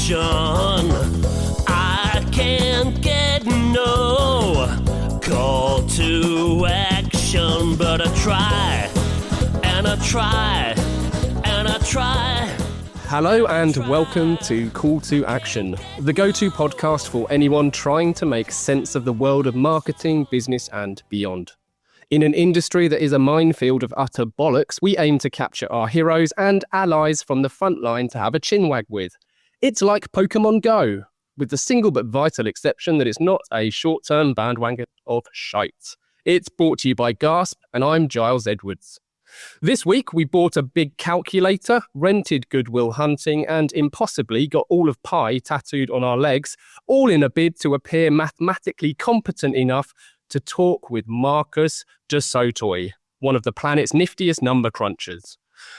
I can't get no call to action, but I try, and I try, and I try. Hello and welcome to Call to Action, the go-to podcast for anyone trying to make sense of the world of marketing, business and beyond. In an industry that is a minefield of utter bollocks, we aim to capture our heroes and allies from the front line to have a chinwag with. It's like Pokemon Go, with the single but vital exception that it's not a short-term bandwagon of shite. It's brought to you by Gasp, and I'm Giles Edwards. This week, we bought a big calculator, rented Goodwill Hunting, and impossibly got all of Pi tattooed on our legs, all in a bid to appear mathematically competent enough to talk with Marcus de Sautoy, one of the planet's niftiest number crunchers.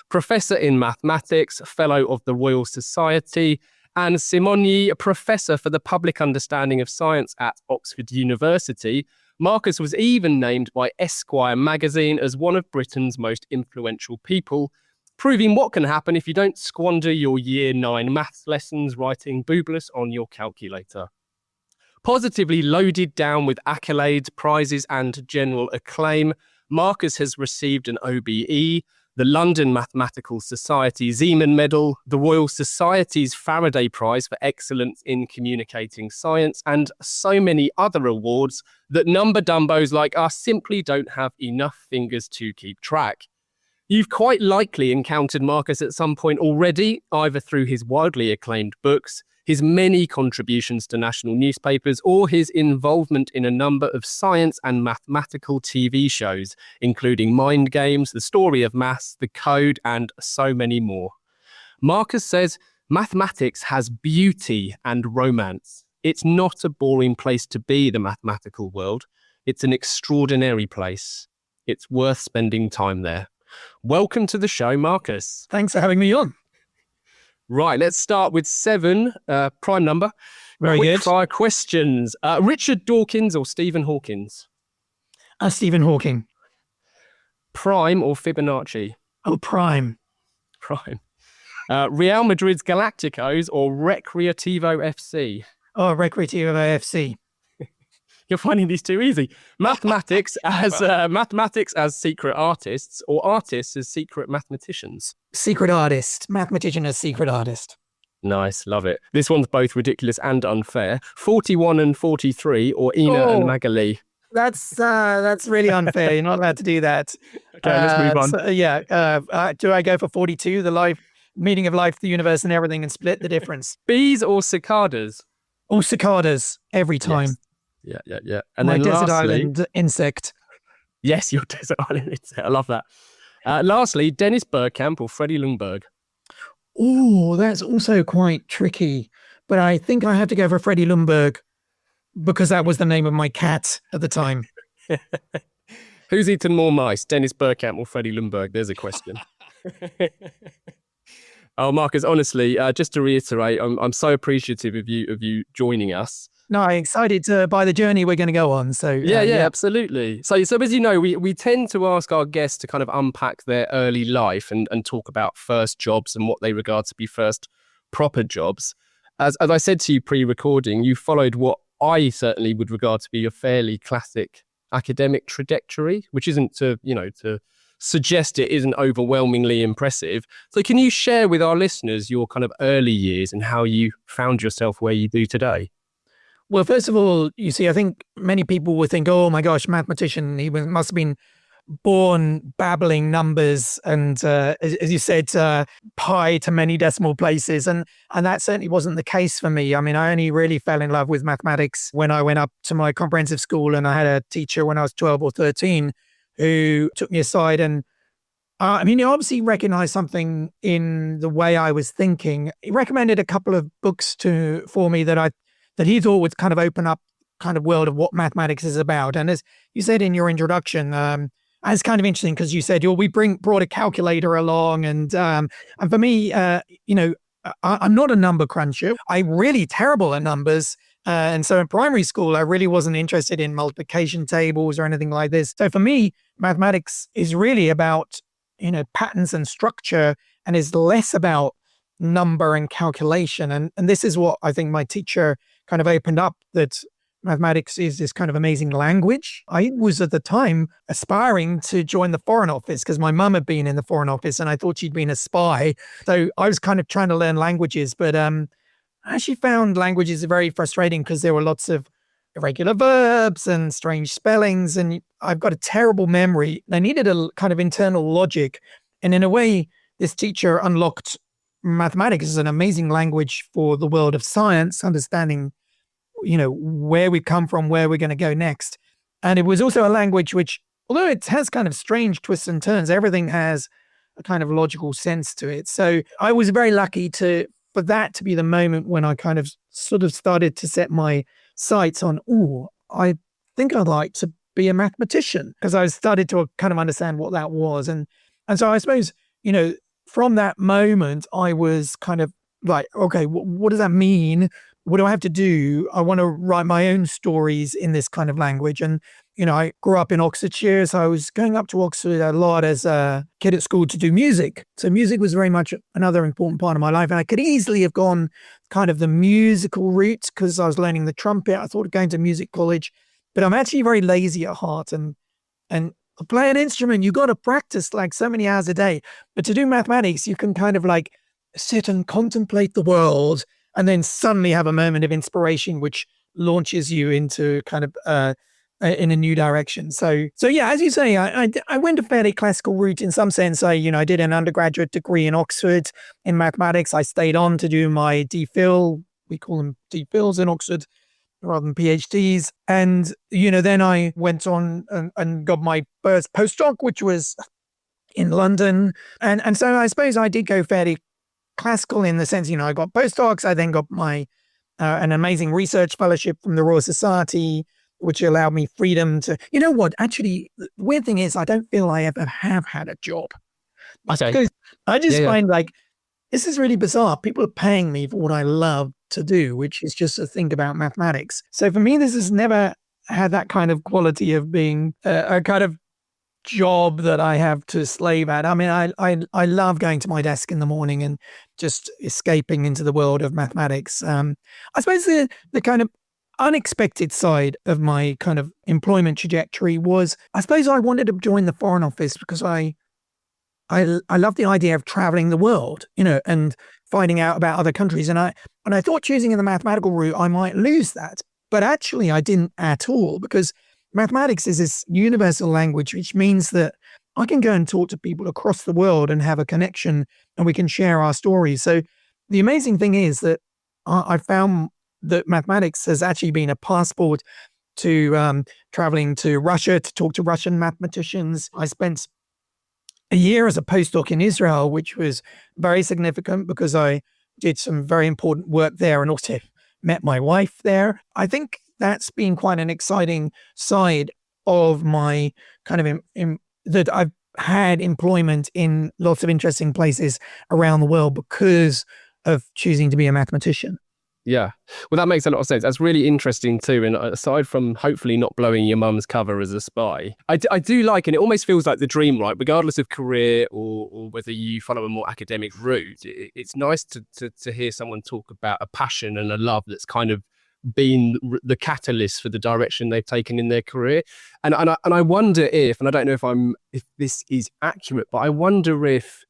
Professor in mathematics, fellow of the Royal Society, and Simonyi, a professor for the public understanding of science at Oxford University, Marcus was even named by Esquire magazine as one of Britain's most influential people, proving what can happen if you don't squander your Year 9 maths lessons writing boobless on your calculator. Positively loaded down with accolades, prizes and general acclaim, Marcus has received an OBE, the London Mathematical Society Zeeman Medal, the Royal Society's Faraday Prize for Excellence in Communicating Science, and so many other awards that number dumbos like us simply don't have enough fingers to keep track. You've quite likely encountered Marcus at some point already, either through his widely acclaimed books, his many contributions to national newspapers, or his involvement in a number of science and mathematical TV shows, including Mind Games, The Story of Maths, The Code, and so many more. Marcus says mathematics has beauty and romance. It's not a boring place to be, the mathematical world. It's an extraordinary place. It's worth spending time there. Welcome to the show, Marcus. Thanks for having me on. Right, let's start with 7, prime number. Very good. Fire questions. Richard Dawkins or Stephen Hawkins? Stephen Hawking. Prime or Fibonacci? Oh, Prime. Prime. Real Madrid's Galacticos or Recreativo FC? Oh, Recreativo FC. You're finding these too easy. Mathematics as secret artists or artists as secret mathematicians? Secret artist. Mathematician as secret artist. Nice, love it. This one's both ridiculous and unfair. 41 and 43 or Ina and Magali? That's really unfair. You're not allowed to do that. Okay, let's move on. Do I go for 42, the life meaning of life, the universe and everything, and split the difference? Bees or cicadas? All cicadas, every time. Yes. Yeah. And my then desert lastly, island insect. Yes, your desert island insect. I love that. Lastly, Dennis Bergkamp or Freddie Ljungberg? Oh, that's also quite tricky. But I think I have to go for Freddie Ljungberg because that was the name of my cat at the time. Who's eaten more mice, Dennis Bergkamp or Freddie Ljungberg? There's a question. Oh, Marcus, honestly, just to reiterate, I'm so appreciative of you joining us. No, I'm excited by the journey we're going to go on. So yeah, absolutely. So as you know, we tend to ask our guests to kind of unpack their early life and talk about first jobs and what they regard to be first proper jobs. As I said to you pre-recording, you followed what I certainly would regard to be a fairly classic academic trajectory, which isn't to suggest it isn't overwhelmingly impressive. So can you share with our listeners your kind of early years and how you found yourself where you do today? Well, first of all, you see, I think many people would think, oh my gosh, mathematician, he must have been born babbling numbers and, as you said, pi to many decimal places. And that certainly wasn't the case for me. I mean, I only really fell in love with mathematics when I went up to my comprehensive school, and I had a teacher when I was 12 or 13 who took me aside and he obviously recognized something in the way I was thinking. He recommended a couple of books for me that he thought would kind of open up kind of world of what mathematics is about. And as you said in your introduction, it's kind of interesting because you said, we brought a calculator along. And for me, I'm not a number cruncher. I'm really terrible at numbers. And so in primary school, I really wasn't interested in multiplication tables or anything like this. So for me, mathematics is really about, patterns and structure, and is less about number and calculation. And this is what I think my teacher kind of opened up, that mathematics is this kind of amazing language. I was at the time aspiring to join the Foreign Office because my mum had been in the Foreign Office and I thought she'd been a spy. So I was kind of trying to learn languages, but I actually found languages very frustrating because there were lots of irregular verbs and strange spellings. And I've got a terrible memory. I needed a kind of internal logic. And in a way, this teacher unlocked mathematics as an amazing language for the world of science, understanding where we come from, where we're going to go next. And it was also a language which, although it has kind of strange twists and turns, everything has a kind of logical sense to it. So I was very lucky for that to be the moment when I kind of sort of started to set my sights on, I think I'd like to be a mathematician, because I started to kind of understand what that was. And so I suppose, from that moment, I was kind of like, okay, what does that mean? What do I have to do? I want to write my own stories in this kind of language. And, I grew up in Oxfordshire, so I was going up to Oxford a lot as a kid at school to do music. So music was very much another important part of my life. And I could easily have gone kind of the musical route because I was learning the trumpet. I thought of going to music college, but I'm actually very lazy at heart. And to play an instrument, you got to practice like so many hours a day. But to do mathematics, you can kind of like sit and contemplate the world and then suddenly have a moment of inspiration, which launches you into kind of in a new direction. So yeah, as you say, I went a fairly classical route in some sense. I did an undergraduate degree in Oxford in mathematics. I stayed on to do my DPhil. We call them DPhils in Oxford rather than PhDs. And, then I went on and got my first postdoc, which was in London. And so I suppose I did go fairly classical in the sense, I got postdocs. I then got my an amazing research fellowship from the Royal Society, which allowed me freedom to, actually, the weird thing is I don't feel I ever have had a job. Okay. Because I just find like, this is really bizarre. People are paying me for what I love to do, which is just to think about mathematics. So for me, this has never had that kind of quality of being a kind of job that I have to slave at. I mean, I love going to my desk in the morning and just escaping into the world of mathematics. I suppose the kind of unexpected side of my kind of employment trajectory was, I suppose I wanted to join the Foreign Office because I love the idea of traveling the world, and finding out about other countries. And I thought choosing in the mathematical route, I might lose that. But actually I didn't at all, because mathematics is this universal language, which means that I can go and talk to people across the world and have a connection, and we can share our stories. So the amazing thing is that I found that mathematics has actually been a passport to traveling to Russia to talk to Russian mathematicians. I spent a year as a postdoc in Israel, which was very significant because I did some very important work there and also met my wife there. I think that's been quite an exciting side of my kind of that I've had employment in lots of interesting places around the world because of choosing to be a mathematician. Yeah. Well, that makes a lot of sense. That's really interesting too. And aside from hopefully not blowing your mum's cover as a spy, I do like, and it almost feels like the dream, right? Regardless of career or whether you follow a more academic route, it's nice to hear someone talk about a passion and a love that's kind of been the catalyst for the direction they've taken in their career. And I wonder if, and I don't know if this is accurate, but I wonder if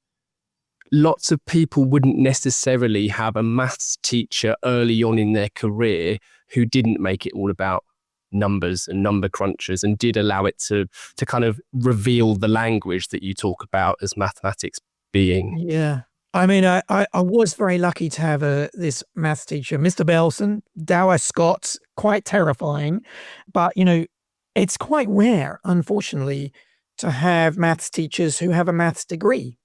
lots of people wouldn't necessarily have a maths teacher early on in their career who didn't make it all about numbers and number crunchers and did allow it to kind of reveal the language that you talk about as mathematics being. Yeah. I mean, I was very lucky to have this maths teacher, Mr. Belson, dour Scot, quite terrifying. But, it's quite rare, unfortunately, to have maths teachers who have a maths degree,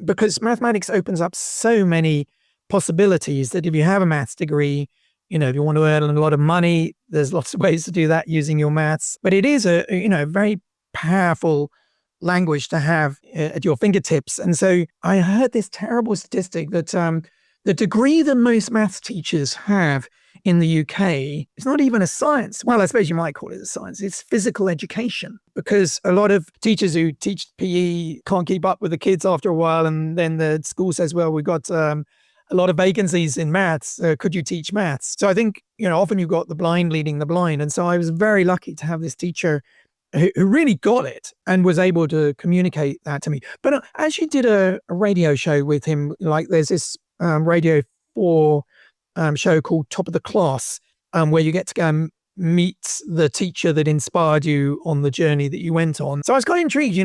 because mathematics opens up so many possibilities that if you have a maths degree, if you want to earn a lot of money, there's lots of ways to do that using your maths. But it is a very powerful language to have at your fingertips. And so I heard this terrible statistic that the degree that most maths teachers have in the UK is not even a science. Well, I suppose you might call it a science. It's physical education, because a lot of teachers who teach PE can't keep up with the kids after a while. And then the school says, well, we've got a lot of vacancies in maths. Could you teach maths? So I think, often you've got the blind leading the blind. And so I was very lucky to have this teacher who really got it and was able to communicate that to me. But I actually did a radio show with him. Like there's this Radio 4 show called Top of the Class, where you get to go and meet the teacher that inspired you on the journey that you went on. So I was quite intrigued,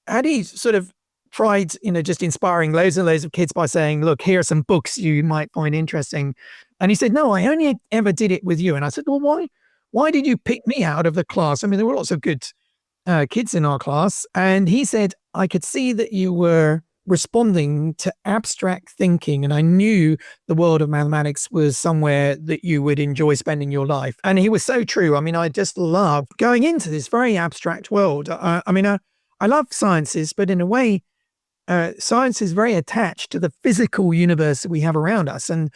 had he sort of tried, just inspiring loads and loads of kids by saying, look, here are some books you might find interesting. And he said, no, I only ever did it with you. And I said, well, why did you pick me out of the class? I mean, there were lots of good kids in our class. And he said, I could see that you were responding to abstract thinking. And I knew the world of mathematics was somewhere that you would enjoy spending your life. And he was so true. I mean, I just love going into this very abstract world. I love sciences, but in a way, science is very attached to the physical universe that we have around us. And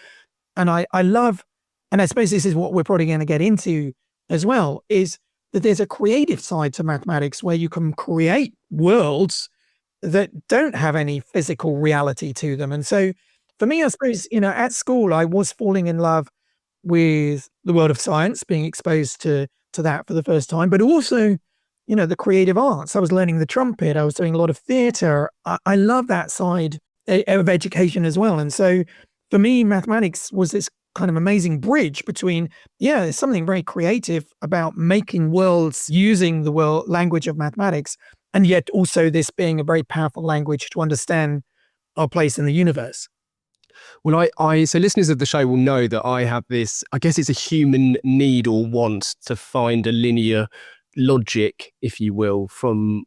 I love, and I suppose this is what we're probably going to get into as well, is that there's a creative side to mathematics where you can create worlds that don't have any physical reality to them. And so for me, I suppose, at school, I was falling in love with the world of science, being exposed to that for the first time, but also, the creative arts. I was learning the trumpet. I was doing a lot of theatre. I love that side of education as well. And so for me, mathematics was this kind of amazing bridge between, there's something very creative about making worlds using the world language of mathematics, and yet also this being a very powerful language to understand our place in the universe. Well, so listeners of the show will know that I have this, I guess it's a human need or want to find a linear logic, if you will, from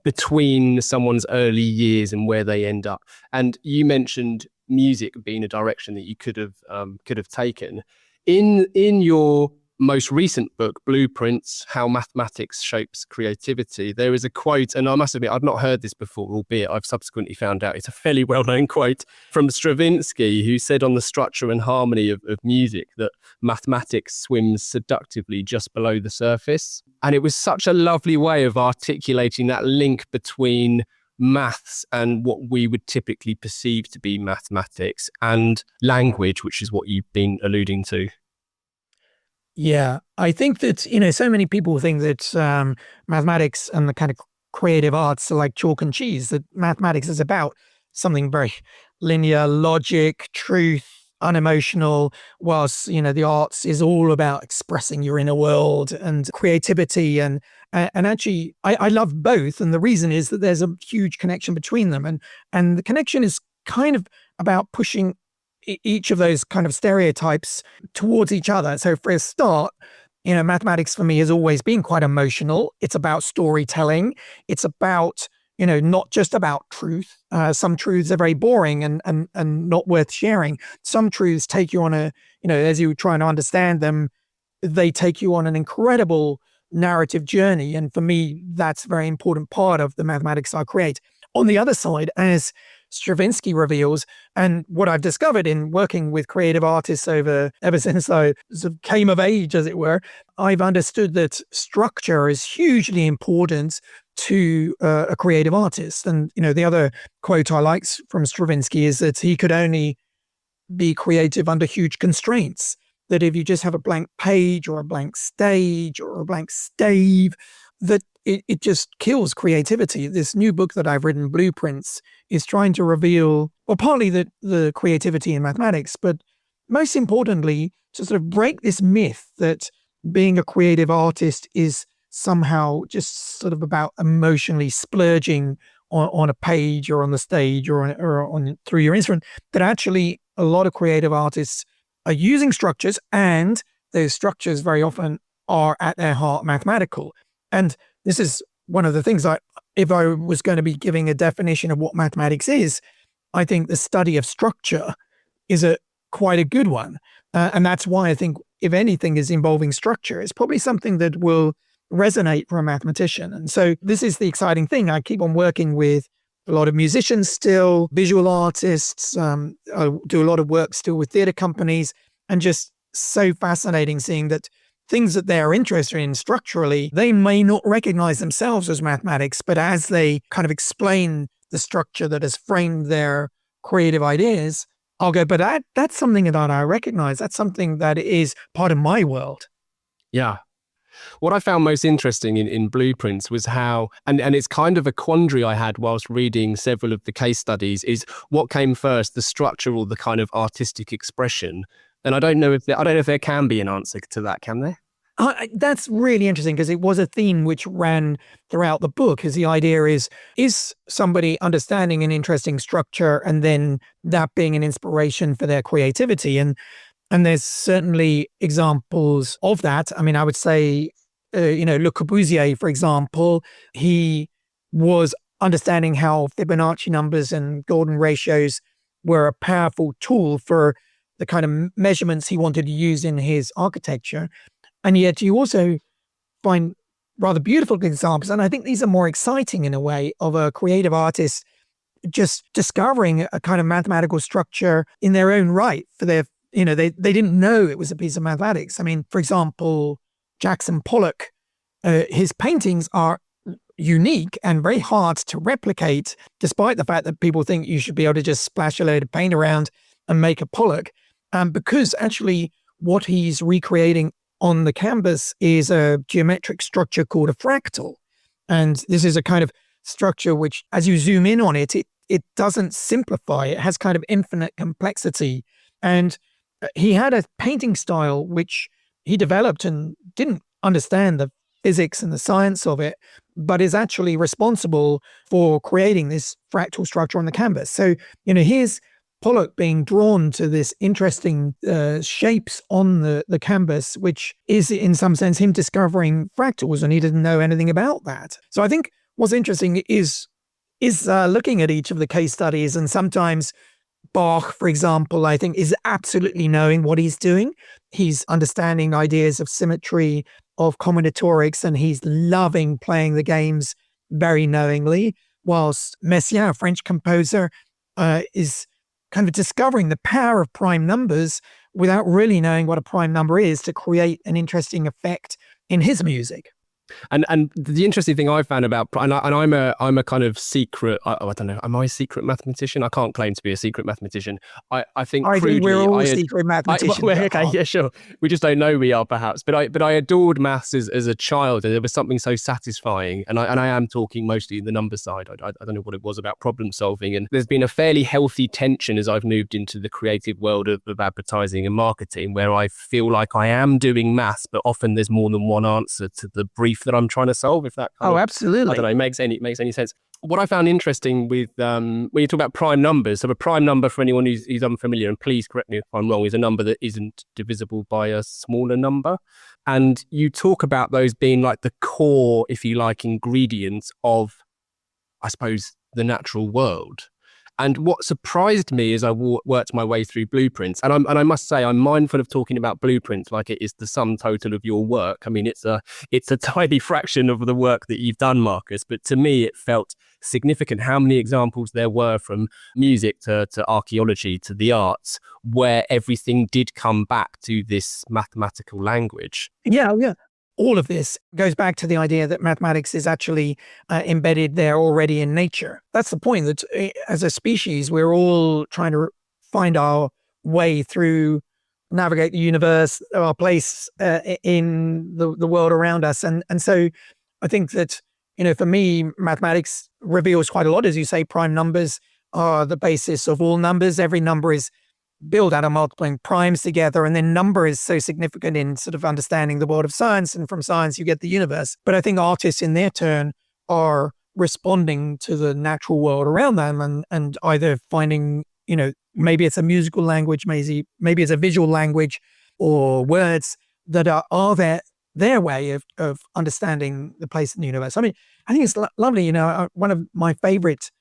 between someone's early years and where they end up. And you mentioned music being a direction that you could have taken. In your most recent book, Blueprints: How Mathematics Shapes Creativity, there is a quote, and I must admit I'd not heard this before, albeit I've subsequently found out it's a fairly well-known quote from Stravinsky, who said on the structure and harmony of music that mathematics swims seductively just below the surface. And it was such a lovely way of articulating that link between maths and what we would typically perceive to be mathematics, and language, which is what you've been alluding to. Yeah, I think that, so many people think that mathematics and the kind of creative arts are like chalk and cheese, that mathematics is about something very linear, logic, truth, unemotional, whilst, the arts is all about expressing your inner world and creativity. And actually, I love both. And the reason is that there's a huge connection between them. And the connection is kind of about pushing each of those kind of stereotypes towards each other. So for a start, mathematics for me has always been quite emotional. It's about storytelling. It's about, not just about truth. Some truths are very boring and not worth sharing. Some truths take you on as you try and understand them, they take you on an incredible narrative journey. And for me, that's a very important part of the mathematics I create. On the other side, as Stravinsky reveals, and what I've discovered in working with creative artists ever since I sort of came of age, as it were, I've understood that structure is hugely important to a creative artist. And, the other quote I like from Stravinsky is that he could only be creative under huge constraints, that if you just have a blank page or a blank stage or a blank stave, that it just kills creativity. This new book that I've written, Blueprints, is trying to reveal, well, partly the creativity in mathematics, but most importantly, to sort of break this myth that being a creative artist is somehow just sort of about emotionally splurging on a page or on the stage or on through your instrument, that actually a lot of creative artists are using structures, and those structures very often are at their heart mathematical. And this is one of the things if I was going to be giving a definition of what mathematics is, I think the study of structure is quite a good one. And that's why I think if anything is involving structure, it's probably something that will resonate for a mathematician. And so this is the exciting thing. I keep on working with a lot of musicians still, visual artists. I do a lot of work still with theatre companies, and just so fascinating seeing that things that they're interested in structurally, they may not recognize themselves as mathematics, but as they kind of explain the structure that has framed their creative ideas, I'll go, but that's something that I recognize. That's something that is part of my world. Yeah. What I found most interesting in Blueprints was how, and it's kind of a quandary I had whilst reading several of the case studies, is what came first, the structure or the kind of artistic expression? And I don't know if there can be an answer to that, can there? That's really interesting, because it was a theme which ran throughout the book. Is the idea is somebody understanding an interesting structure and then that being an inspiration for their creativity? And there's certainly examples of that. I mean, I would say, Le Corbusier, for example, he was understanding how Fibonacci numbers and golden ratios were a powerful tool for the kind of measurements he wanted to use in his architecture. And yet you also find rather beautiful examples, and I think these are more exciting in a way, of a creative artist just discovering a kind of mathematical structure in their own right for their, they didn't know it was a piece of mathematics. I mean, for example, Jackson Pollock, his paintings are unique and very hard to replicate, despite the fact that people think you should be able to just splash a load of paint around and make a Pollock, because actually what he's recreating on the canvas is a geometric structure called a fractal. And this is a kind of structure which, as you zoom in on it, it doesn't simplify. It has kind of infinite complexity. And he had a painting style which he developed and didn't understand the physics and the science of it, but is actually responsible for creating this fractal structure on the canvas. So, here's Pollock being drawn to this interesting shapes on the canvas, which is in some sense him discovering fractals, and he didn't know anything about that. So I think what's interesting is looking at each of the case studies, and sometimes Bach, for example, I think is absolutely knowing what he's doing. He's understanding ideas of symmetry, of combinatorics, and he's loving playing the games very knowingly, whilst Messiaen, a French composer, is kind of discovering the power of prime numbers without really knowing what a prime number is to create an interesting effect in his music. And the interesting thing I found about, and I'm a kind of secret, I don't know, am I a secret mathematician? I can't claim to be a secret mathematician. I think crudely, we're all secret mathematicians. Okay, yeah, sure. We just don't know we are, perhaps. But I adored maths as a child, and there was something so satisfying. And I am talking mostly the number side. I don't know what it was about problem solving. And there's been a fairly healthy tension as I've moved into the creative world of advertising and marketing, where I feel like I am doing maths, but often there's more than one answer to the brief that I'm trying to solve, if that absolutely, I don't know, makes any sense. What I found interesting with when you talk about prime numbers, so a prime number, for anyone who's unfamiliar, and please correct me if I'm wrong, is a number that isn't divisible by a smaller number. And you talk about those being like the core, if you like, ingredients of, I suppose, the natural world. And what surprised me as I worked my way through Blueprints, and I must say I'm mindful of talking about Blueprints like it is the sum total of your work. I mean, it's a tiny fraction of the work that you've done, Marcus, but to me it felt significant how many examples there were, from music to archaeology to the arts, where everything did come back to this mathematical language. Yeah. All of this goes back to the idea that mathematics is actually embedded there already in nature. That's the point, that as a species, we're all trying to find our way through, navigate the universe, our place in the world around us. And so I think that, for me, mathematics reveals quite a lot. As you say, prime numbers are the basis of all numbers. Every number is build out of multiplying primes together, and then number is so significant in sort of understanding the world of science, and from science you get the universe. But I think artists in their turn are responding to the natural world around them, and either finding, maybe it's a musical language, maybe it's a visual language, or words that are their way of understanding the place in the universe. I mean, I think it's lovely. One of my favorite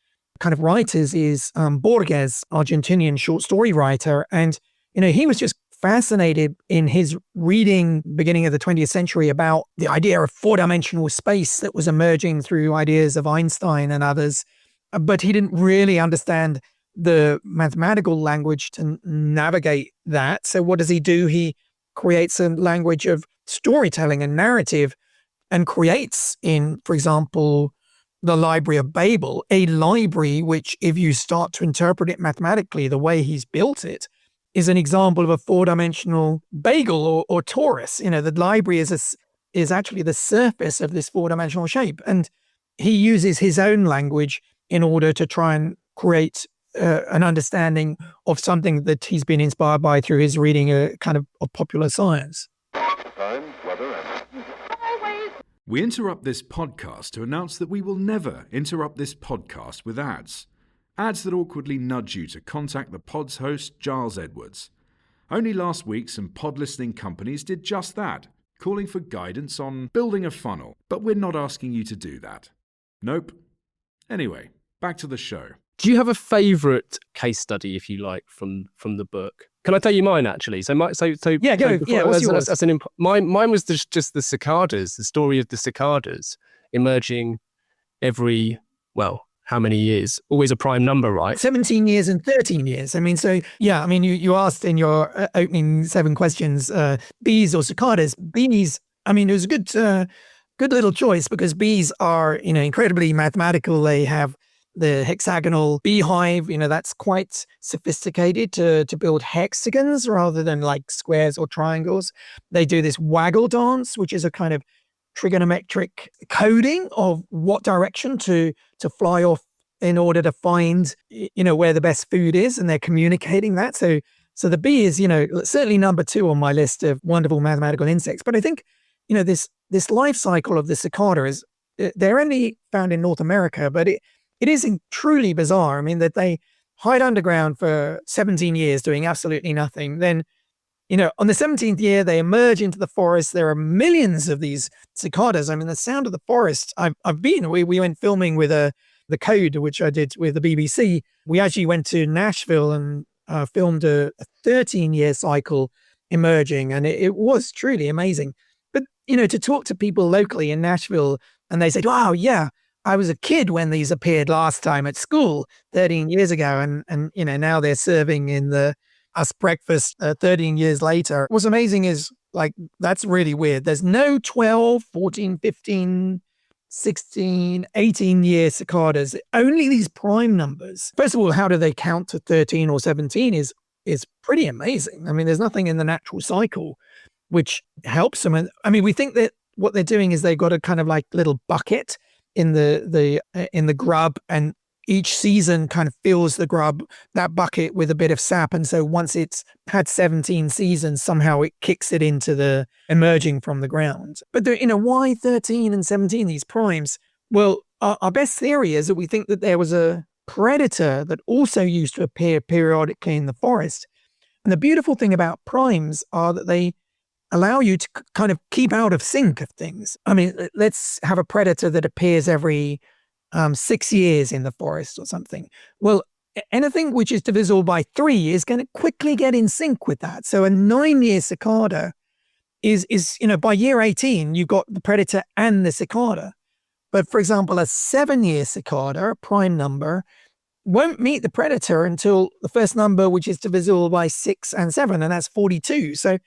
kind of writers is Borges, Argentinian short story writer. And, he was just fascinated in his reading, beginning of the 20th century, about the idea of four-dimensional space that was emerging through ideas of Einstein and others. But he didn't really understand the mathematical language to navigate that. So what does he do? He creates a language of storytelling and narrative, and creates in, for example, the Library of Babel, a library which, if you start to interpret it mathematically, the way he's built it, is an example of a four-dimensional bagel or torus. The library is actually the surface of this four-dimensional shape. And he uses his own language in order to try and create an understanding of something that he's been inspired by through his reading of popular science. Time, weather, and... We interrupt this podcast to announce that we will never interrupt this podcast with ads. Ads that awkwardly nudge you to contact the pod's host, Giles Edwards. Only last week, some pod listening companies did just that, calling for guidance on building a funnel, but we're not asking you to do that. Nope. Anyway, back to the show. Do you have a favourite case study, if you like, from the book? Can I tell you mine, actually? What's yours? Mine was just the cicadas, the story of the cicadas emerging every, how many years? Always a prime number, right? 17 years and 13 years. You asked in your opening 7 questions, bees or cicadas. Bees, it was a good little choice because bees are, incredibly mathematical. They have the hexagonal beehive, that's quite sophisticated to build hexagons rather than like squares or triangles. They do this waggle dance, which is a kind of trigonometric coding of what direction to fly off in order to find, where the best food is. And they're communicating that. So the bee is, certainly number 2 on my list of wonderful mathematical insects. But I think, this life cycle of the cicada they're only found in North America, but it is truly bizarre. That they hide underground for 17 years doing absolutely nothing. Then, on the 17th year, they emerge into the forest. There are millions of these cicadas. The sound of the forest. We went filming with the Code, which I did with the BBC. We actually went to Nashville and filmed a 13-year cycle emerging, and it was truly amazing. But, to talk to people locally in Nashville, and they said, wow, yeah, I was a kid when these appeared last time at school 13 years ago. And now they're serving in us breakfast 13 years later. What's amazing is that's really weird. There's no 12, 14, 15, 16, 18-year cicadas, only these prime numbers. First of all, how do they count to 13 or 17 is pretty amazing. There's nothing in the natural cycle which helps them. We think that what they're doing is they've got a kind of like little bucket in the grub, and each season kind of fills that bucket with a bit of sap. And so once it's had 17 seasons, somehow it kicks it into the emerging from the ground. But why 13 and 17, these primes? Well, our best theory is that we think that there was a predator that also used to appear periodically in the forest. And the beautiful thing about primes are that they allow you to kind of keep out of sync of things. Let's have a predator that appears every 6 years in the forest or something. Well, anything which is divisible by 3 is going to quickly get in sync with that. So a 9-year cicada is by year 18, you've got the predator and the cicada. But for example, a 7-year cicada, a prime number, won't meet the predator until the first number, which is divisible by 6 and 7, and that's 42. So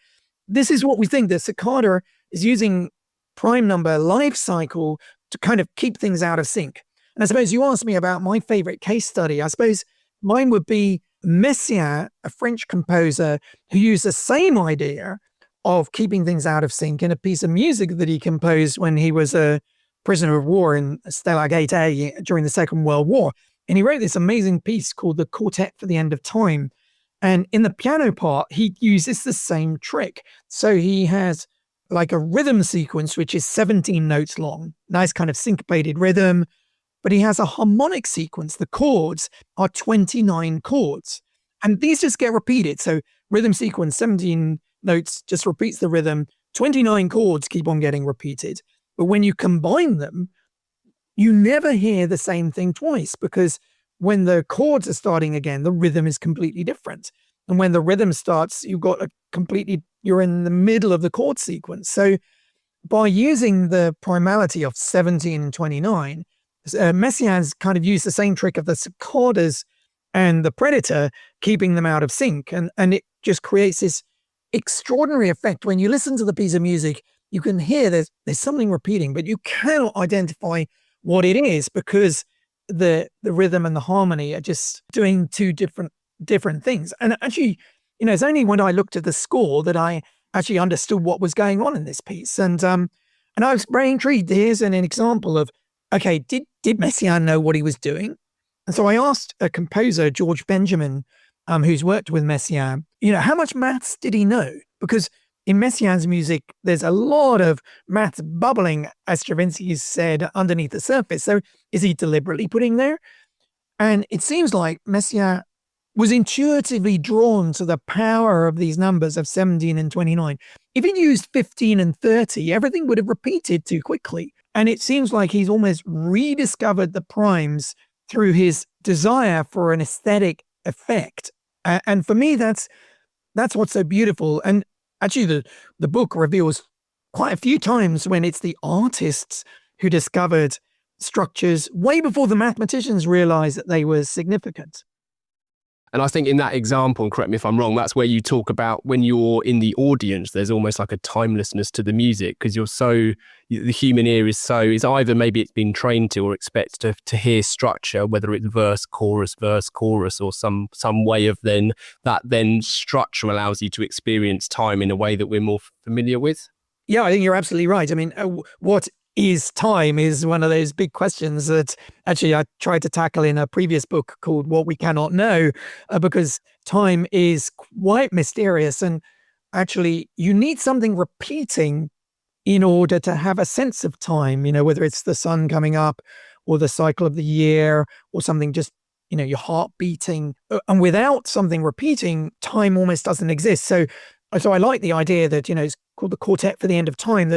this is what we think. The cicada is using prime number life cycle to kind of keep things out of sync. And I suppose you asked me about my favorite case study. I suppose mine would be Messiaen, a French composer who used the same idea of keeping things out of sync in a piece of music that he composed when he was a prisoner of war in Stalag 8A during the Second World War. And he wrote this amazing piece called the Quartet for the End of Time. And in the piano part, he uses the same trick. So he has like a rhythm sequence, which is 17 notes long, nice kind of syncopated rhythm. But he has a harmonic sequence. The chords are 29 chords. And these just get repeated. So rhythm sequence, 17 notes, just repeats the rhythm. 29 chords keep on getting repeated. But when you combine them, you never hear the same thing twice, because when the chords are starting again, the rhythm is completely different. And when the rhythm starts, you're in the middle of the chord sequence. So by using the primality of 17 and 29, Messiaen's kind of used the same trick of the cicadas and the predator, keeping them out of sync. And it just creates this extraordinary effect. When you listen to the piece of music, you can hear there's something repeating, but you cannot identify what it is, because the rhythm and the harmony are just doing two different things. And actually, it's only when I looked at the score that I actually understood what was going on in this piece. And I was very intrigued. Here's an example of, okay, did Messiaen know what he was doing? And so I asked a composer, George Benjamin, who's worked with Messiaen, how much maths did he know? Because in Messiaen's music, there's a lot of maths bubbling, as Stravinsky said, underneath the surface. So is he deliberately putting there? And it seems like Messiaen was intuitively drawn to the power of these numbers of 17 and 29. If he used 15 and 30, everything would have repeated too quickly. And it seems like he's almost rediscovered the primes through his desire for an aesthetic effect. And for me, that's what's so beautiful. And actually, the book reveals quite a few times when it's the artists who discovered structures way before the mathematicians realized that they were significant. And I think in that example, and correct me if I'm wrong, that's where you talk about when you're in the audience, there's almost like a timelessness to the music, because the human ear is either maybe it's been trained to or expects to hear structure, whether it's verse, chorus, or some way of then structure allows you to experience time in a way that we're more familiar with. Yeah, I think you're absolutely right. I mean, what is time is one of those big questions that actually I tried to tackle in a previous book called What We Cannot Know, because time is quite mysterious. And actually, you need something repeating in order to have a sense of time, whether it's the sun coming up or the cycle of the year or something just, your heart beating. And without something repeating, time almost doesn't exist. So I like the idea that, it's called the Quartet for the End of Time,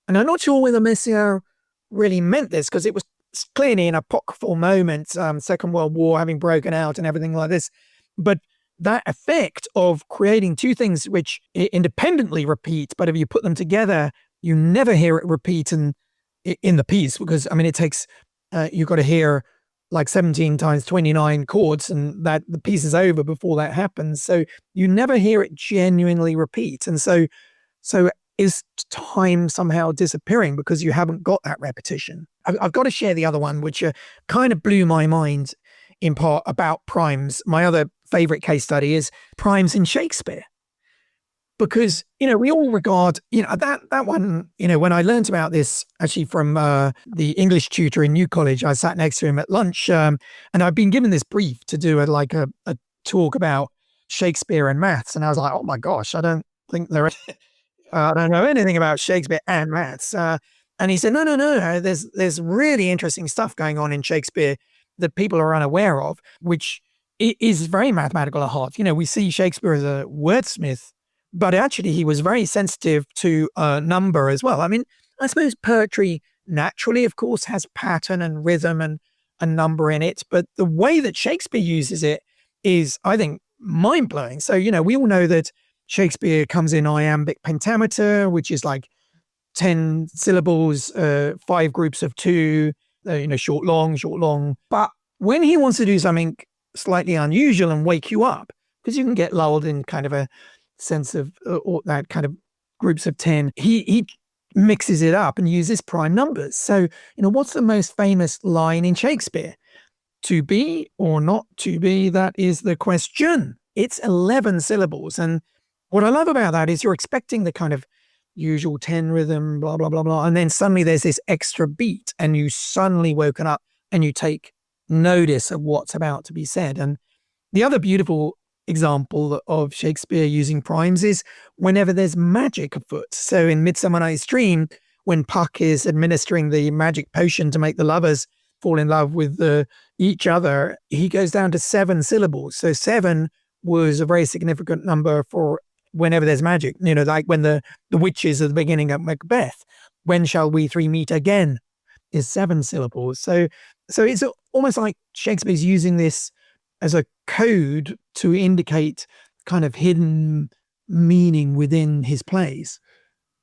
and I'm not sure whether Messiaen really meant this, because it was clearly an apocryphal moment, Second World War having broken out and everything like this. But that effect of creating two things which independently repeat, but if you put them together, you never hear it repeat in the piece, because, it takes, you've got to hear like 17 times 29 chords, and that the piece is over before that happens. So you never hear it genuinely repeat. And so is time somehow disappearing because you haven't got that repetition? I've got to share the other one, which kind of blew my mind in part about primes. My other favorite case study is primes in Shakespeare. Because, we all regard, that one, when I learned about this actually from the English tutor in New College, I sat next to him at lunch, and I've been given this brief to do a talk about Shakespeare and maths. And I was like, oh my gosh, I don't think I don't know anything about Shakespeare and maths. And he said, no, there's really interesting stuff going on in Shakespeare that people are unaware of, which is very mathematical at heart. We see Shakespeare as a wordsmith, but actually he was very sensitive to number as well. I suppose poetry naturally, of course, has pattern and rhythm and a number in it, but the way that Shakespeare uses it is, I think, mind-blowing. So, we all know that Shakespeare comes in iambic pentameter, which is like 10 syllables, 5 groups of 2, short, long. But when he wants to do something slightly unusual and wake you up, because you can get lulled in kind of a sense of that kind of groups of 10, he mixes it up and uses prime numbers. So, what's the most famous line in Shakespeare? To be or not to be, that is the question. It's 11 syllables. And what I love about that is you're expecting the kind of usual 10 rhythm, blah, blah, blah, blah. And then suddenly there's this extra beat and you suddenly woken up and you take notice of what's about to be said. And the other beautiful example of Shakespeare using primes is whenever there's magic afoot. So in Midsummer Night's Dream, when Puck is administering the magic potion to make the lovers fall in love with each other, he goes down to 7 syllables. So 7 was a very significant number for whenever there's magic, like when the witches at the beginning of Macbeth, when shall we three meet again, is 7 syllables. So it's almost like Shakespeare's using this as a code to indicate kind of hidden meaning within his plays.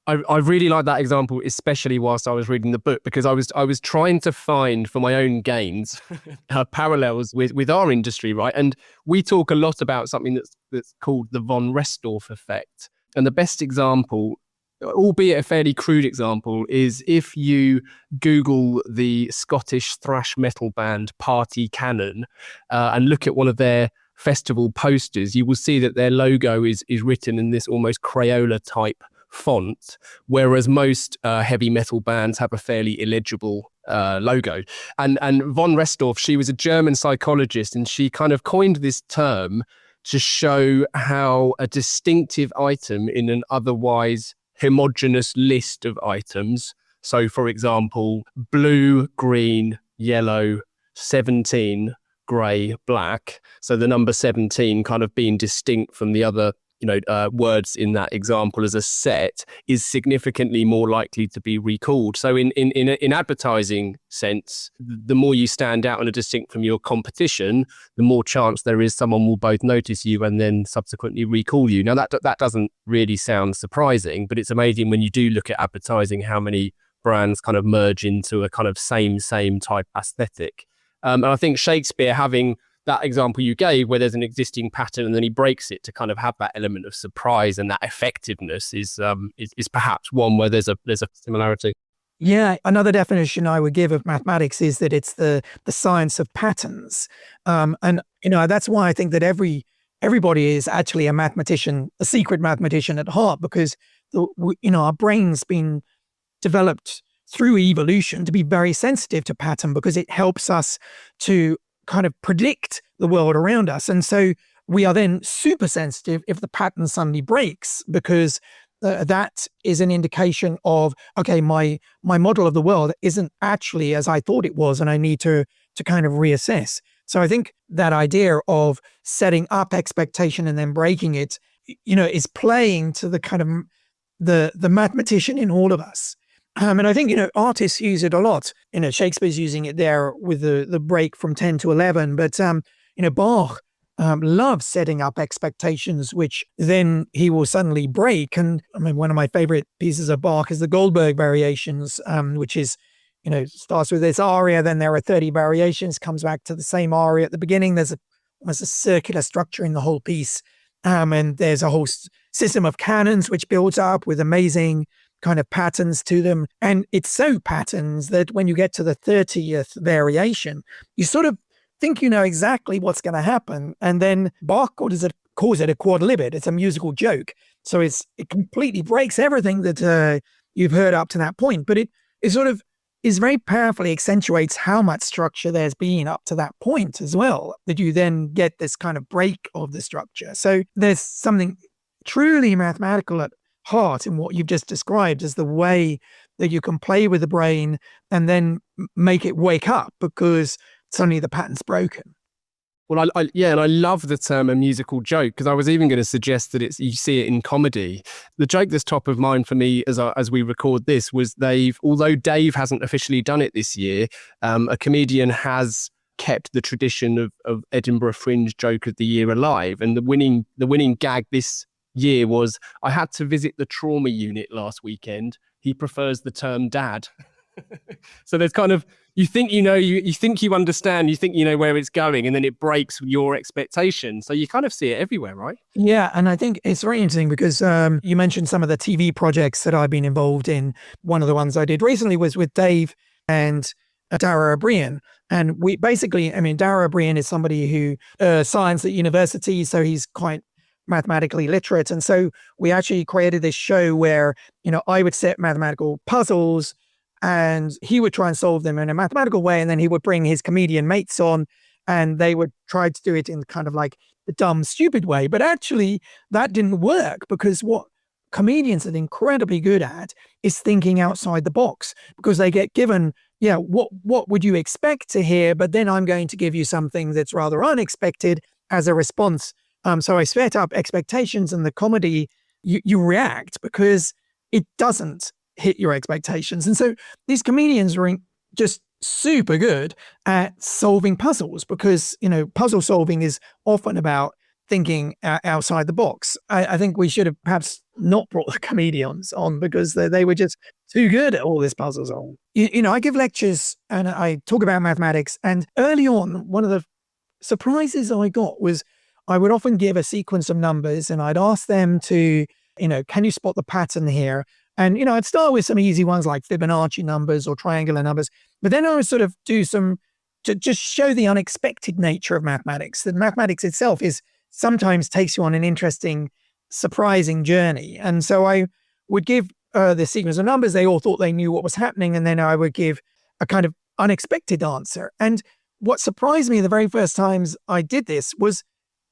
I really like that example, especially whilst I was reading the book, because I was trying to find for my own gains parallels with our industry, right? And we talk a lot about something that's called the von Restorff effect. And the best example albeit a fairly crude example, is if you Google the Scottish thrash metal band Party Cannon and look at one of their festival posters, you will see that their logo is written in this almost Crayola type font, whereas most heavy metal bands have a fairly illegible logo. And von Restorff, she was a German psychologist, and she kind of coined this term to show how a distinctive item in an otherwise homogeneous list of items, so for example, blue, green, yellow, 17, grey, black, so the number 17 kind of being distinct from the other words in that example as a set, is significantly more likely to be recalled. So in advertising sense, the more you stand out and are distinct from your competition, the more chance there is someone will both notice you and then subsequently recall you. Now that doesn't really sound surprising, but it's amazing when you do look at advertising how many brands kind of merge into a kind of same type aesthetic. And I think Shakespeare, having that example you gave where there's an existing pattern and then he breaks it to kind of have that element of surprise and that effectiveness is perhaps one where there's a similarity. Yeah, another definition I would give of mathematics is that it's the science of patterns, and that's why I think that everybody is actually a mathematician, a secret mathematician at heart, because our brain's been developed through evolution to be very sensitive to pattern because it helps us to kind of predict the world around us. And so we are then super sensitive if the pattern suddenly breaks, because that is an indication of, okay, my model of the world isn't actually as I thought it was, and I need to kind of reassess. So I think that idea of setting up expectation and then breaking it, is playing to the kind of the mathematician in all of us. And I think, artists use it a lot. Shakespeare's using it there with the break from 10 to 11. But, Bach loves setting up expectations, which then he will suddenly break. And I mean, one of my favorite pieces of Bach is the Goldberg variations, which is, starts with this aria, then there are 30 variations, comes back to the same aria at the beginning. There's almost a circular structure in the whole piece. And there's a whole system of canons, which builds up with amazing kind of patterns to them. And it's so patterns that when you get to the 30th variation, you sort of think you know exactly what's going to happen. And then Bach calls it a quadlibet. It's a musical joke. So it completely breaks everything that you've heard up to that point. But it sort of is very powerfully accentuates how much structure there's been up to that point as well, that you then get this kind of break of the structure. So there's something truly mathematical at heart in what you've just described as the way that you can play with the brain and then make it wake up because suddenly the pattern's broken. Well, and I love the term a musical joke, because I was even going to suggest that you see it in comedy. The joke that's top of mind for me as we record this was although Dave hasn't officially done it this year, a comedian has kept the tradition of Edinburgh Fringe Joke of the Year alive. And the winning gag this year was, I had to visit the trauma unit last weekend. He prefers the term dad. So there's kind of, you think you think you understand, you think you know where it's going, and then it breaks your expectations. So you kind of see it everywhere, right? Yeah, and I think it's very interesting because you mentioned some of the TV projects that I've been involved in. One of the ones I did recently was with Dave and Dara O'Brien. And we basically, Dara O'Brien is somebody who science at university, so he's quite mathematically literate. And so we actually created this show where, I would set mathematical puzzles and he would try and solve them in a mathematical way. And then he would bring his comedian mates on and they would try to do it in kind of like the dumb, stupid way. But actually that didn't work, because what comedians are incredibly good at is thinking outside the box, because they get given, what would you expect to hear? But then I'm going to give you something that's rather unexpected as a response. So I set up expectations, and the comedy, you react because it doesn't hit your expectations. And so these comedians are just super good at solving puzzles, because, puzzle solving is often about thinking outside the box. I think we should have perhaps not brought the comedians on, because they were just too good at all this puzzle solving. I give lectures and I talk about mathematics. And early on, one of the surprises I got was I would often give a sequence of numbers and I'd ask them to, can you spot the pattern here? And, I'd start with some easy ones like Fibonacci numbers or triangular numbers, but then I would sort of do some to just show the unexpected nature of mathematics. That mathematics itself sometimes takes you on an interesting, surprising journey. And so I would give the sequence of numbers. They all thought they knew what was happening. And then I would give a kind of unexpected answer. And what surprised me the very first times I did this was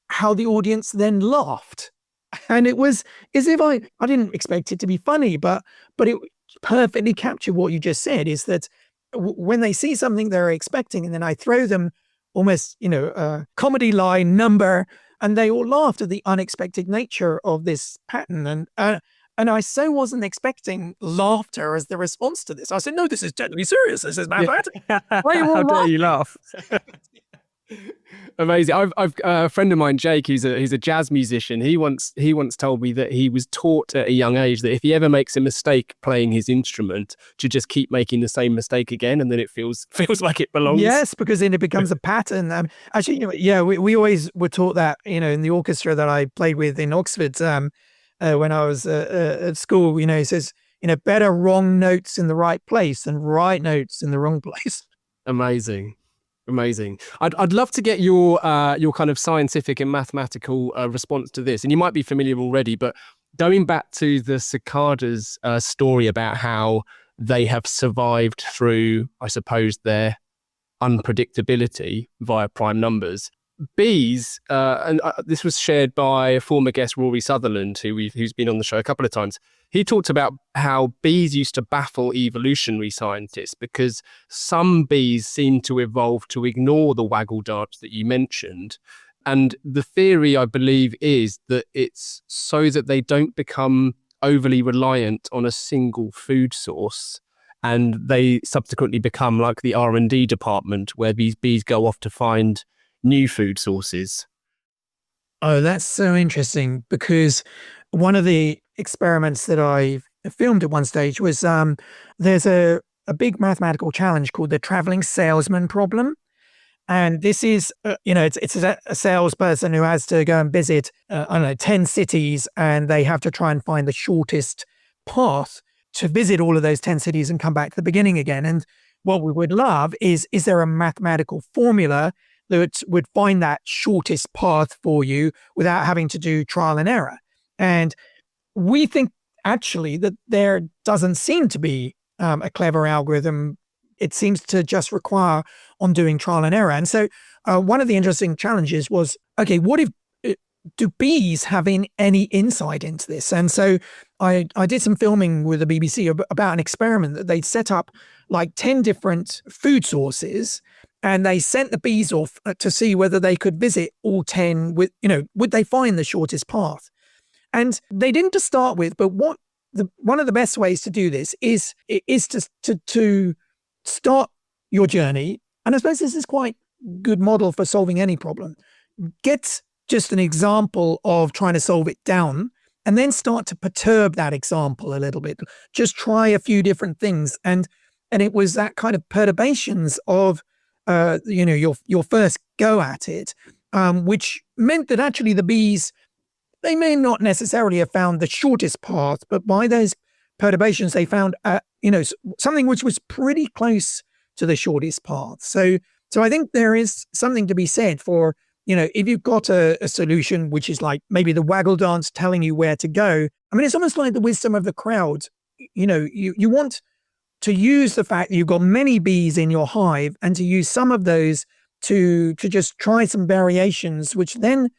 how the audience then laughed. And it was as if I didn't expect it to be funny, but it perfectly captured what you just said, is that when they see something they're expecting, and then I throw them almost, a comedy line number, and they all laughed at the unexpected nature of this pattern. And I so wasn't expecting laughter as the response to this. I said, no, this is deadly serious. This is mathematics. How dare you laugh? Amazing. I've a friend of mine, Jake, he's a jazz musician. He once told me that he was taught at a young age that if he ever makes a mistake playing his instrument, to just keep making the same mistake again, and then it feels like it belongs. Yes, because then it becomes a pattern. Actually, we always were taught that, in the orchestra that I played with in Oxford when I was at school. He says, better wrong notes in the right place than right notes in the wrong place. Amazing. I'd love to get your kind of scientific and mathematical response to this. And you might be familiar already, but going back to the cicadas story about how they have survived through, I suppose, their unpredictability via prime numbers. Bees, and this was shared by a former guest, Rory Sutherland, who's been on the show a couple of times. He talked about how bees used to baffle evolutionary scientists because some bees seem to evolve to ignore the waggle dance that you mentioned. And the theory, I believe, is that it's so that they don't become overly reliant on a single food source, and they subsequently become like the R&D department where these bees go off to find new food sources. Oh, that's so interesting, because one of the experiments that I filmed at one stage was there's a big mathematical challenge called the traveling salesman problem. And this is, it's a salesperson who has to go and visit, 10 cities, and they have to try and find the shortest path to visit all of those 10 cities and come back to the beginning again. And what we would love is there a mathematical formula that would find that shortest path for you without having to do trial and error? And we think actually that there doesn't seem to be a clever algorithm. It seems to just require on doing trial and error. And so one of the interesting challenges was, okay, what if do bees have any insight into this? And so I did some filming with the BBC about an experiment that they'd set up like 10 different food sources, and they sent the bees off to see whether they could visit all 10 with, would they find the shortest path? And they didn't to start with, but one of the best ways to do this is to start your journey. And I suppose this is quite good model for solving any problem. Get just an example of trying to solve it down, and then start to perturb that example a little bit. Just try a few different things. And it was that kind of perturbations of, your first go at it, which meant that actually the bees, they may not necessarily have found the shortest path, but by those perturbations, they found, something which was pretty close to the shortest path. So I think there is something to be said for, if you've got a solution, which is like maybe the waggle dance telling you where to go. I mean, it's almost like the wisdom of the crowd. You want to use the fact that you've got many bees in your hive, and to use some of those to just try some variations, which then,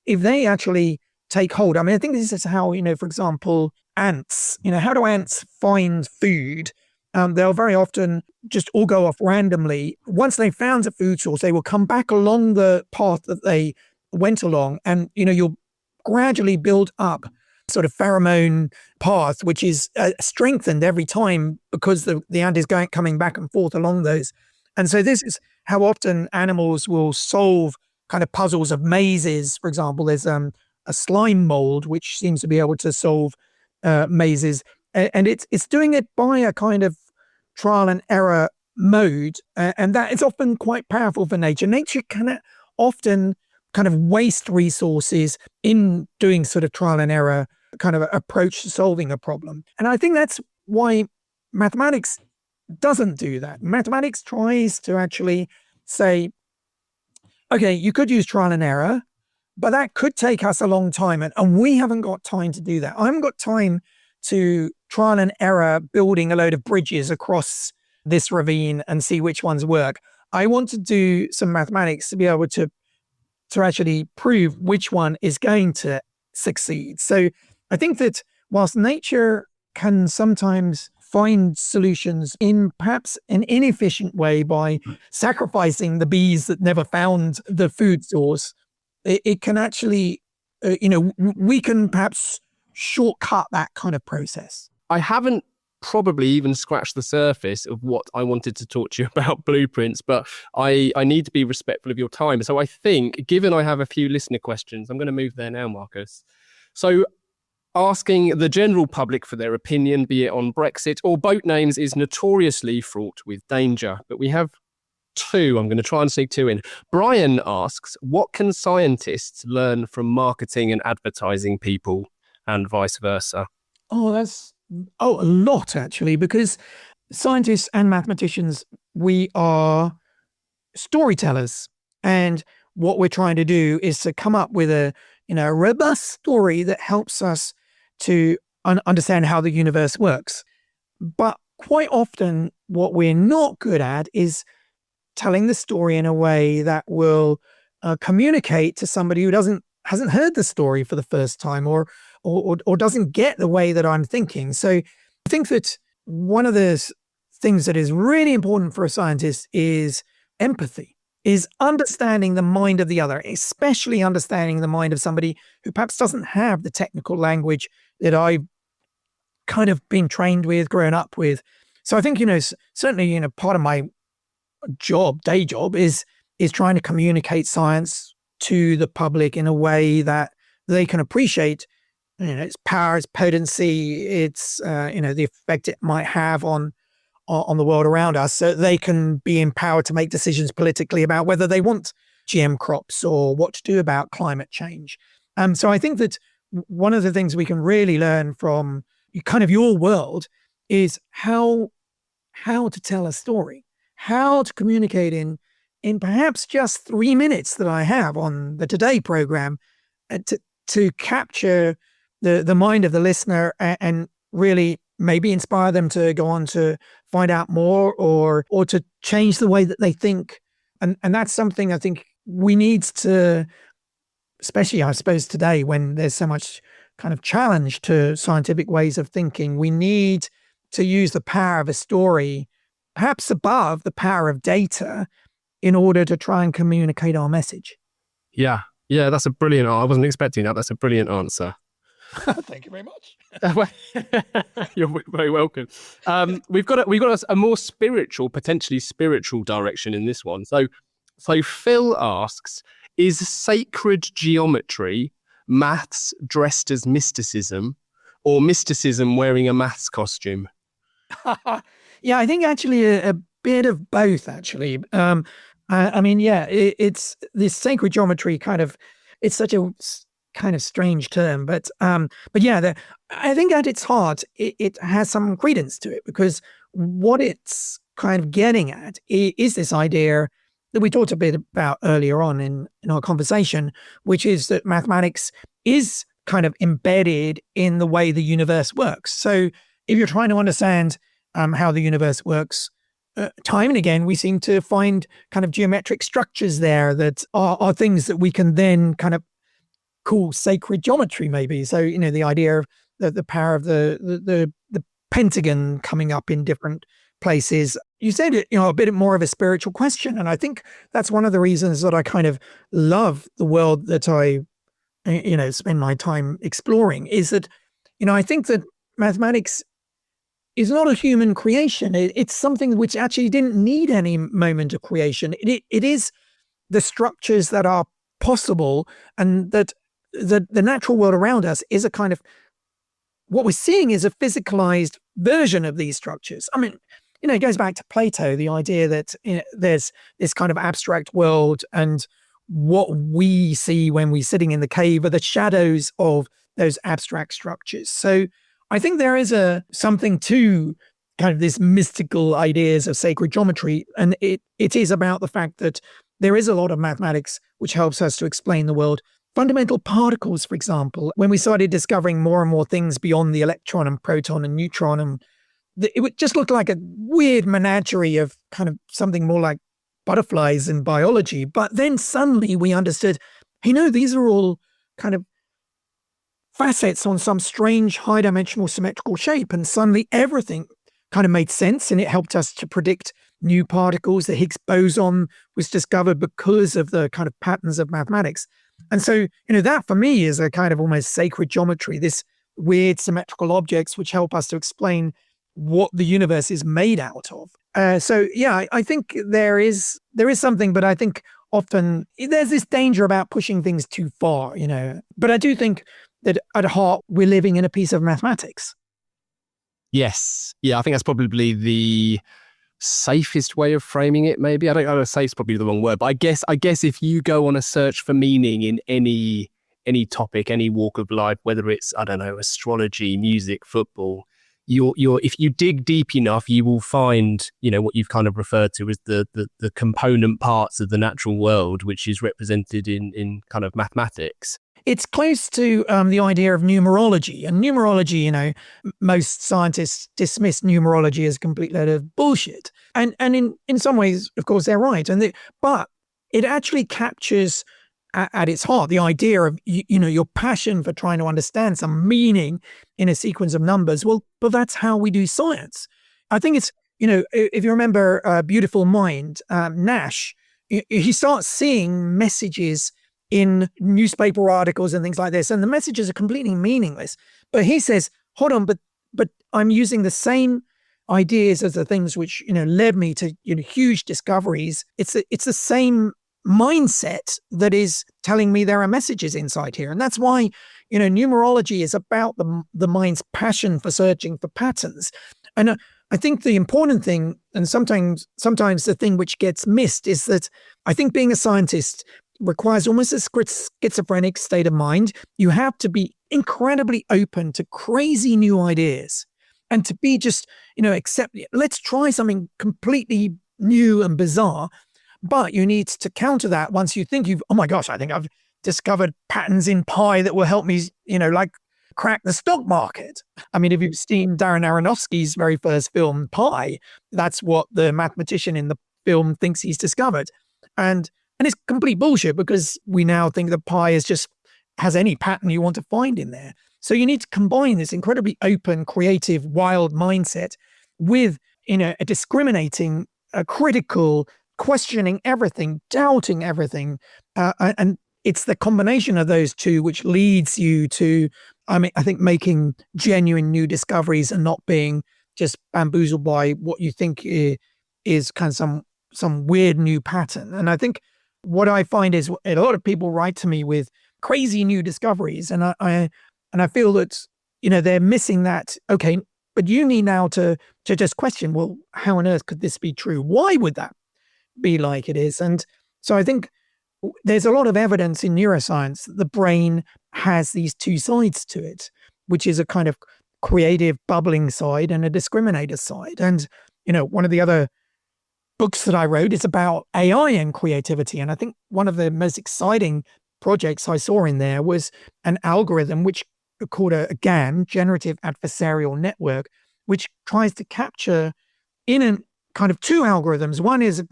if they actually take hold, I mean, I think this is how, for example, ants, how do ants find food? They'll very often just all go off randomly. Once they've found a food source, they will come back along the path that they went along, and, you'll gradually build up sort of pheromone path, which is strengthened every time because the ant is coming back and forth along those. And so this is how often animals will solve kind of puzzles of mazes. For example, there's a slime mold which seems to be able to solve mazes, and it's doing it by a kind of trial and error mode, and that is often quite powerful for nature. Nature can often kind of waste resources in doing sort of trial and error kind of approach to solving a problem. And I think that's why mathematics doesn't do that. Mathematics tries to actually say, okay, you could use trial and error, but that could take us a long time. And we haven't got time to do that. I haven't got time to trial and error building a load of bridges across this ravine and see which ones work. I want to do some mathematics to be able to actually prove which one is going to succeed. So I think that whilst nature can sometimes find solutions in perhaps an inefficient way by sacrificing the bees that never found the food source, it can actually, we can perhaps shortcut that kind of process. I haven't probably even scratched the surface of what I wanted to talk to you about blueprints, but I need to be respectful of your time. So I think, given I have a few listener questions, I'm going to move there now, Marcus. So asking the general public for their opinion, be it on Brexit or boat names, is notoriously fraught with danger. But we have two. I'm going to try and sneak two in. Brian asks, what can scientists learn from marketing and advertising people and vice versa? A lot, actually, because scientists and mathematicians, we are storytellers. And what we're trying to do is to come up with a robust story that helps us to understand how the universe works. But quite often, what we're not good at is telling the story in a way that will communicate to somebody who hasn't heard the story for the first time or doesn't get the way that I'm thinking. So I think that one of the things that is really important for a scientist is empathy, is understanding the mind of the other, especially understanding the mind of somebody who perhaps doesn't have the technical language that I've kind of been trained with, grown up with. So I think, certainly, part of my day job is trying to communicate science to the public in a way that they can appreciate, its power, its potency, its, the effect it might have on the world around us, so they can be empowered to make decisions politically about whether they want GM crops or what to do about climate change. So I think that one of the things we can really learn from kind of your world is how to tell a story, how to communicate in perhaps just 3 minutes that I have on the Today program to capture the mind of the listener and really maybe inspire them to go on to find out more or to change the way that they think. And that's something I think we need to, especially I suppose today when there's so much kind of challenge to scientific ways of thinking, we need to use the power of a story, perhaps above the power of data, in order to try and communicate our message. Yeah, that's a brilliant. I wasn't expecting that. That's a brilliant answer. Thank you very much. You're very welcome. We've got a more spiritual, potentially spiritual direction in this one. So Phil asks, is sacred geometry maths dressed as mysticism, or mysticism wearing a maths costume? Yeah, I think actually a bit of both, actually. It's this sacred geometry it's such a kind of strange term, but yeah, I think at its heart, it has some credence to it, because what it's kind of getting at is this idea that we talked a bit about earlier on in our conversation, which is that mathematics is kind of embedded in the way the universe works. So if you're trying to understand how the universe works, time and again, we seem to find kind of geometric structures there that are things that we can then kind of call sacred geometry, maybe. So, the idea of the power of the pentagon coming up in different places. You said it, a bit more of a spiritual question. And I think that's one of the reasons that I kind of love the world that I, spend my time exploring, is that, I think that mathematics is not a human creation. It's something which actually didn't need any moment of creation. It is the structures that are possible, and that the natural world around us is a kind of, what we're seeing is a physicalized version of these structures. I mean, it goes back to Plato, the idea that there's this kind of abstract world, and what we see when we're sitting in the cave are the shadows of those abstract structures. So I think there is something to kind of this mystical ideas of sacred geometry. And it is about the fact that there is a lot of mathematics which helps us to explain the world. Fundamental particles, for example, when we started discovering more and more things beyond the electron and proton and neutron, and it would just look like a weird menagerie of kind of something more like butterflies in biology. But then suddenly we understood, these are all kind of facets on some strange high-dimensional symmetrical shape. And suddenly everything kind of made sense, and it helped us to predict new particles. The Higgs boson was discovered because of the kind of patterns of mathematics. And so, that for me is a kind of almost sacred geometry, this weird symmetrical objects which help us to explain what the universe is made out of. I think there is something, but I think often there's this danger about pushing things too far, But I do think that at heart, we're living in a piece of mathematics. Yes. Yeah, I think that's probably the safest way of framing it, maybe. I don't know, safe is probably the wrong word, but I guess if you go on a search for meaning in any topic, any walk of life, whether it's, I don't know, astrology, music, football, if you dig deep enough, you will find, what you've kind of referred to as the component parts of the natural world, which is represented in kind of mathematics. It's close to the idea of numerology. And numerology, most scientists dismiss numerology as a complete load of bullshit. And in some ways, of course, they're right. But it actually captures at its heart the idea of, your passion for trying to understand some meaning in a sequence of numbers. Well, but that's how we do science. I think it's, if you remember Beautiful Mind, Nash, he starts seeing messages in newspaper articles and things like this, and the messages are completely meaningless. But he says, hold on, but I'm using the same ideas as the things which, led me to, huge discoveries. It's the same mindset that is telling me there are messages inside here. And that's why, numerology is about the mind's passion for searching for patterns. And I think the important thing, and sometimes the thing which gets missed, is that I think being a scientist requires almost a schizophrenic state of mind. You have to be incredibly open to crazy new ideas and to be just, accept it. Let's try something completely new and bizarre. But you need to counter that once you think oh my gosh, I think I've discovered patterns in pi that will help me, like crack the stock market. I mean, if you've seen Darren Aronofsky's very first film, Pi, that's what the mathematician in the film thinks he's discovered. And it's complete bullshit, because we now think that pi has any pattern you want to find in there. So you need to combine this incredibly open, creative, wild mindset with, a discriminating, critical, questioning everything, doubting everything. And it's the combination of those two which leads you to, I think, making genuine new discoveries and not being just bamboozled by what you think is kind of some weird new pattern. And I think what I find is a lot of people write to me with crazy new discoveries, and I feel that they're missing that. Okay, but you need now to just question, well, how on earth could this be true? Why would that be like it is? And so I think there's a lot of evidence in neuroscience that the brain has these two sides to it, which is a kind of creative, bubbling side and a discriminator side. And one of the other books that I wrote is about AI and creativity. And I think one of the most exciting projects I saw in there was an algorithm which called a GAN, Generative Adversarial Network, which tries to capture in a kind of two algorithms. One is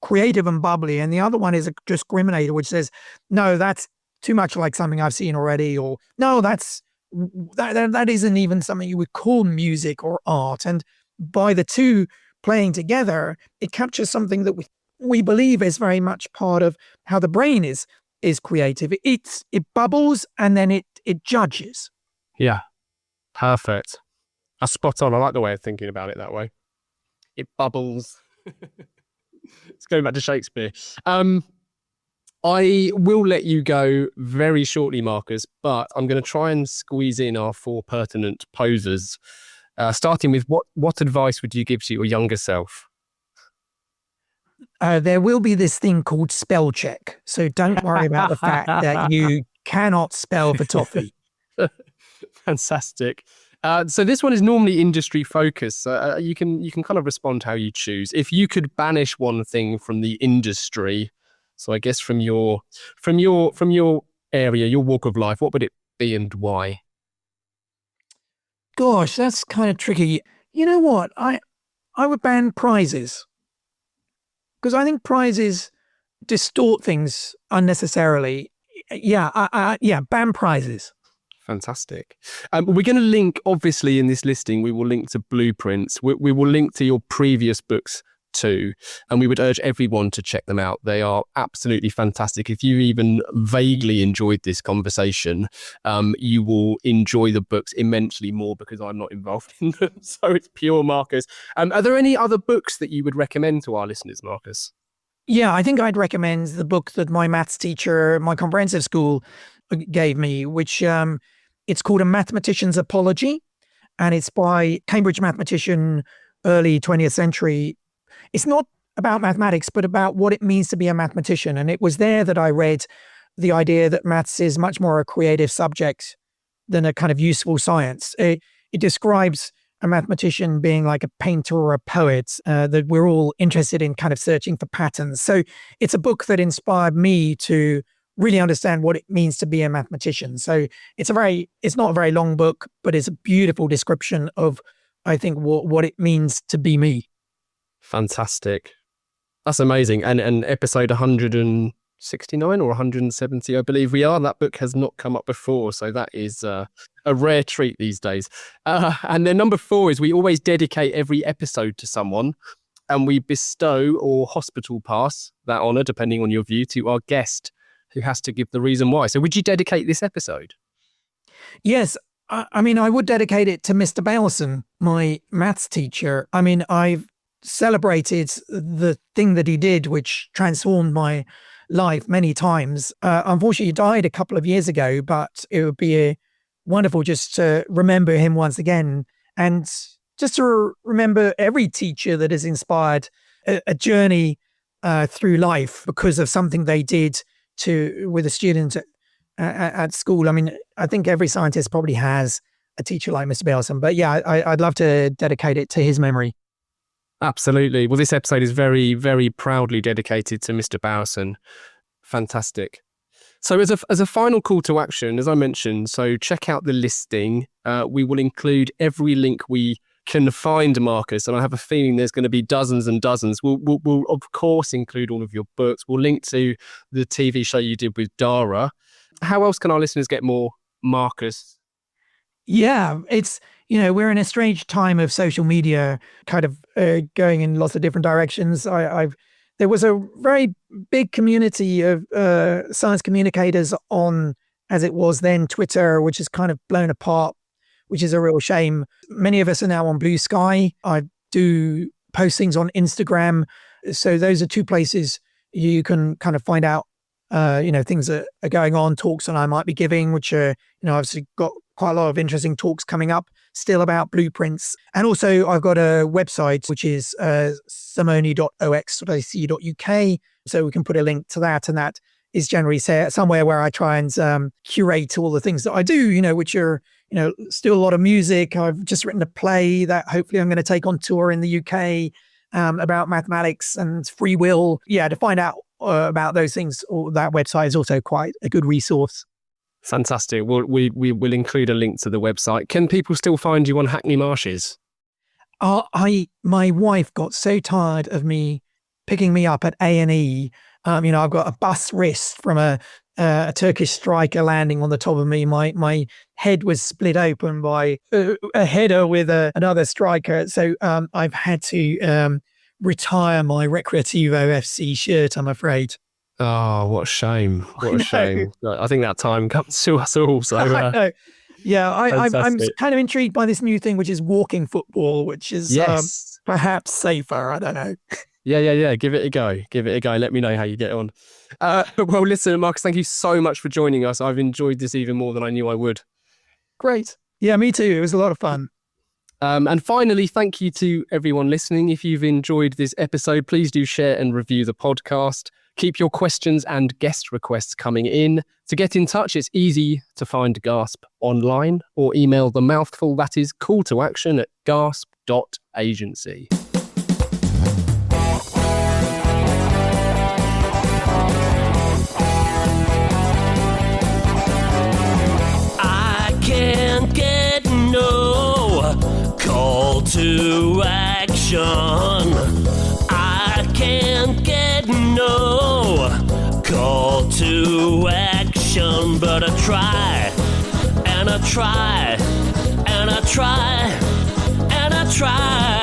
creative and bubbly, and the other one is a discriminator, which says, no, that's too much like something I've seen already, or no, that isn't even something you would call music or art. And by the two playing together, it captures something that we believe is very much part of how the brain is creative. It bubbles and then it judges. Yeah, perfect. That's spot on. I like the way of thinking about it that way. It bubbles. It's going back to Shakespeare. I will let you go very shortly, Marcus, but I'm going to try and squeeze in our four pertinent posers. Starting with what advice would you give to your younger self? There will be this thing called spell check. So don't worry about the fact that you cannot spell for toffee. Fantastic. So this one is normally industry focused. You can kind of respond how you choose. If you could banish one thing from the industry, so I guess from your area, your walk of life, what would it be and why? Gosh, that's kind of tricky. You know what? I would ban prizes, because I think prizes distort things unnecessarily. Yeah, ban prizes. Fantastic. We're going to link, obviously, in this listing, we will link to blueprints. We will link to your previous books too, and we would urge everyone to check them out. They are absolutely fantastic. If you even vaguely enjoyed this conversation, you will enjoy the books immensely more because I'm not involved in them. So it's pure Marcus. Are there any other books that you would recommend to our listeners, Marcus? Yeah, I think I'd recommend the book that my maths teacher, my comprehensive school, gave me, which it's called A Mathematician's Apology, and it's by Cambridge mathematician, early 20th century. It's not about mathematics, but about what it means to be a mathematician. And it was there that I read the idea that maths is much more a creative subject than a kind of useful science. It describes a mathematician being like a painter or a poet, that we're all interested in kind of searching for patterns. So it's a book that inspired me to really understand what it means to be a mathematician. So it's not a very long book, but it's a beautiful description of, I think, what it means to be me. Fantastic. That's amazing. And episode 169 or 170, I believe we are. That book has not come up before, so that is a rare treat these days. And then number 4 is we always dedicate every episode to someone, and we bestow or hospital pass that honour, depending on your view, to our guest, who has to give the reason why. So would you dedicate this episode? Yes. I mean, I would dedicate it to Mr. Baleson, my maths teacher. I mean, I've celebrated the thing that he did, which transformed my life many times. Unfortunately, he died a couple of years ago, but it would be wonderful just to remember him once again, and just to remember every teacher that has inspired a journey through life because of something they did with a student at school. I mean, I think every scientist probably has a teacher like Mr. Baleson, but yeah, I'd love to dedicate it to his memory. Absolutely. Well, this episode is very, very proudly dedicated to Mr. Baleson. Fantastic. So as a final call to action, as I mentioned, so check out the listing. We will include every link we can find, Marcus, and I have a feeling there's going to be dozens and dozens. We'll of course include all of your books. We'll link to the TV show you did with Dara. How else can our listeners get more Marcus? Yeah, it's, we're in a strange time of social media kind of going in lots of different directions. There was a very big community of science communicators on, as it was then, Twitter, which is kind of blown apart, which is a real shame. Many of us are now on Blue Sky. I do postings on Instagram. So those are 2 places you can kind of find out, things that are going on, talks that I might be giving, which are, obviously got quite a lot of interesting talks coming up still about blueprints. And also I've got a website, which is simonyi.ox.ac.uk. So we can put a link to that. And that is generally somewhere where I try and curate all the things that I do, which are, still a lot of music. I've just written a play that hopefully I'm going to take on tour in the UK about mathematics and free will. Yeah, to find out about those things, that website is also quite a good resource. Fantastic. We will include a link to the website. Can people still find you on Hackney Marshes? My wife got so tired of me picking me up at A&E. I've got a bus wrist from a Turkish striker landing on the top of me. My head was split open by a header with another striker. So I've had to retire my Recreativo FC shirt, I'm afraid. Oh, what a shame. What a shame. I think that time comes to us all. So, I know. Yeah, I'm kind of intrigued by this new thing, which is walking football, which is perhaps safer. I don't know. Yeah. Give it a go. Let me know how you get on. Well, listen, Marcus, thank you so much for joining us. I've enjoyed this even more than I knew I would. Great. Yeah, me too. It was a lot of fun. And finally, thank you to everyone listening. If you've enjoyed this episode, please do share and review the podcast. Keep your questions and guest requests coming in. To get in touch, it's easy to find Gasp online or email the mouthful that is call to action at gasp.agency. I can't get no call to action. I can't get no call to action, but I try, and I try, and I try, and I try.